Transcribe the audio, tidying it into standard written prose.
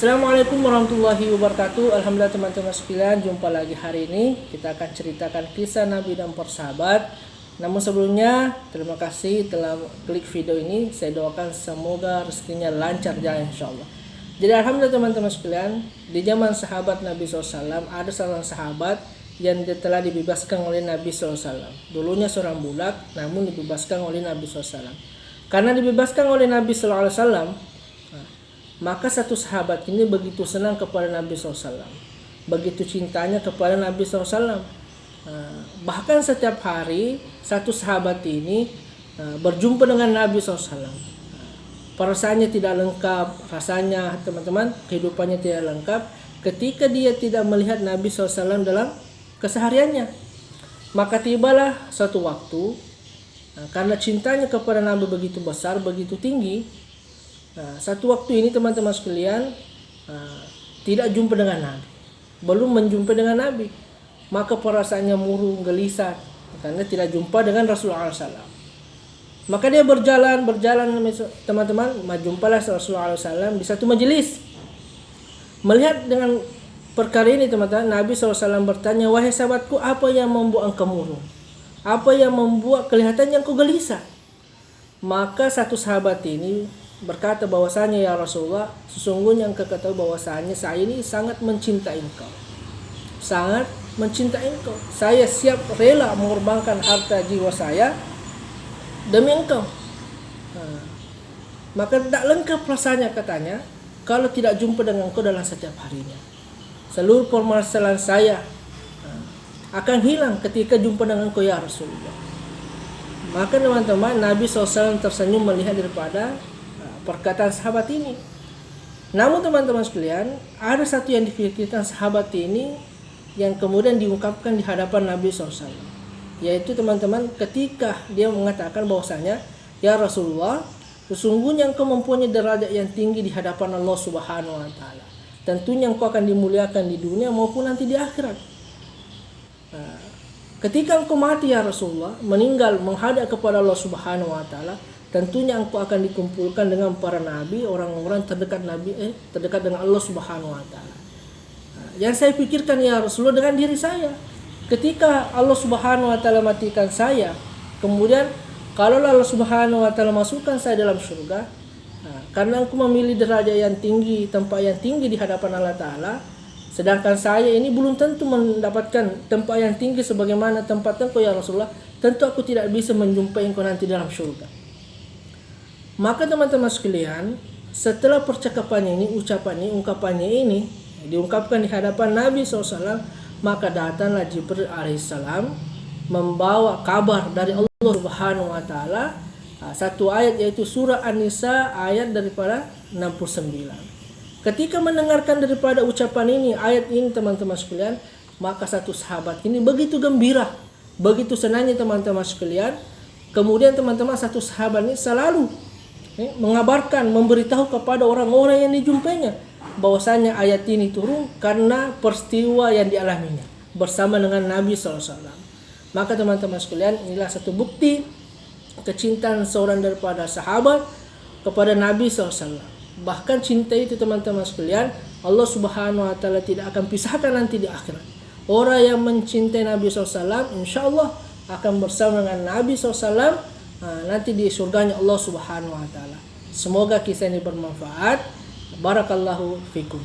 Assalamualaikum warahmatullahi wabarakatuh. Alhamdulillah teman-teman sekalian, jumpa lagi hari ini. Kita akan ceritakan kisah Nabi dan para sahabat. Namun sebelumnya, terima kasih telah klik video ini. Saya doakan semoga rezekinya lancar jalan insya Allah. Jadi alhamdulillah teman-teman sekalian, di zaman sahabat Nabi SAW ada seorang sahabat yang telah dibebaskan oleh Nabi SAW. Dulunya seorang budak, namun dibebaskan oleh Nabi SAW. Karena dibebaskan oleh Nabi SAW, maka satu sahabat ini begitu senang kepada Nabi SAW, begitu cintanya kepada Nabi SAW. Bahkan setiap hari satu sahabat ini berjumpa dengan Nabi SAW. Perasaannya tidak lengkap, rasanya teman-teman kehidupannya tidak lengkap ketika dia tidak melihat Nabi SAW dalam kesehariannya. Maka tibalah suatu waktu, karena cintanya kepada Nabi begitu besar, begitu tinggi. Satu waktu ini teman-teman sekalian tidak jumpa dengan Nabi, belum menjumpa dengan Nabi, maka perasaannya murung, gelisah karena tidak jumpa dengan Rasulullah SAW. Maka dia berjalan teman-teman, jumpalah Rasulullah SAW di satu majelis. Melihat dengan perkara ini teman-teman, Nabi SAW bertanya, wahai sahabatku, apa yang membuat engkau murung? Apa yang membuat kelihatannya engkau gelisah? Maka satu sahabat ini berkata bahwasanya, ya Rasulullah, sesungguhnya engkau ketahui bahwasanya saya ini sangat mencintai engkau. Sangat mencintai engkau. Saya siap rela mengorbankan harta jiwa saya demi engkau. Maka tidak lengkap rasanya katanya kalau tidak jumpa dengan engkau dalam setiap harinya. Seluruh permasalahan saya akan hilang ketika jumpa dengan engkau ya Rasulullah. Maka teman-teman, Nabi SAW tersenyum melihat daripada perkataan sahabat ini. Namun teman-teman sekalian, ada satu yang dipikirkan sahabat ini yang kemudian diungkapkan di hadapan Nabi SAW, yaitu teman-teman ketika dia mengatakan bahwasanya, ya Rasulullah, sesungguhnya engkau mempunyai derajat yang tinggi di hadapan Allah Subhanahu wa taala. Tentunya engkau akan dimuliakan di dunia maupun nanti di akhirat. Ketika engkau mati ya Rasulullah, meninggal menghadap kepada Allah Subhanahu wa taala, tentunya engkau akan dikumpulkan dengan para nabi, orang-orang terdekat terdekat dengan Allah Subhanahu wa taala. Yang saya pikirkan ya Rasulullah dengan diri saya, ketika Allah Subhanahu wa taala matikan saya, kemudian kalau Allah Subhanahu wa taala masukkan saya dalam surga, karena engkau memilih derajat yang tinggi, tempat yang tinggi di hadapan Allah taala, sedangkan saya ini belum tentu mendapatkan tempat yang tinggi sebagaimana tempat engkau ya Rasulullah, tentu aku tidak bisa menjumpai engkau nanti dalam surga. Maka teman-teman sekalian, setelah percakapannya ini, ungkapannya ini diungkapkan di hadapan Nabi SAW, maka datanglah Jibril alaihissalam membawa kabar dari Allah Subhanahu wa taala, satu ayat yaitu surah An-Nisa ayat daripada 69. Ketika mendengarkan daripada ucapan ini, ayat ini teman-teman sekalian, maka satu sahabat ini begitu gembira, begitu senangnya teman-teman sekalian. Kemudian teman-teman, satu sahabat ini selalu mengabarkan, memberitahu kepada orang-orang yang dijumpainya bahwasanya ayat ini turun karena peristiwa yang dialaminya bersama dengan Nabi SAW. Maka teman-teman sekalian, inilah satu bukti kecintaan seorang daripada sahabat kepada Nabi SAW. Bahkan cinta itu teman-teman sekalian, Allah Subhanahu wa taala tidak akan pisahkan nanti di akhirat. Orang yang mencintai Nabi SAW insya Allah akan bersama dengan Nabi SAW nanti di surganya Allah Subhanahu wa taala. Semoga kisah ini bermanfaat. Barakallahu fikum.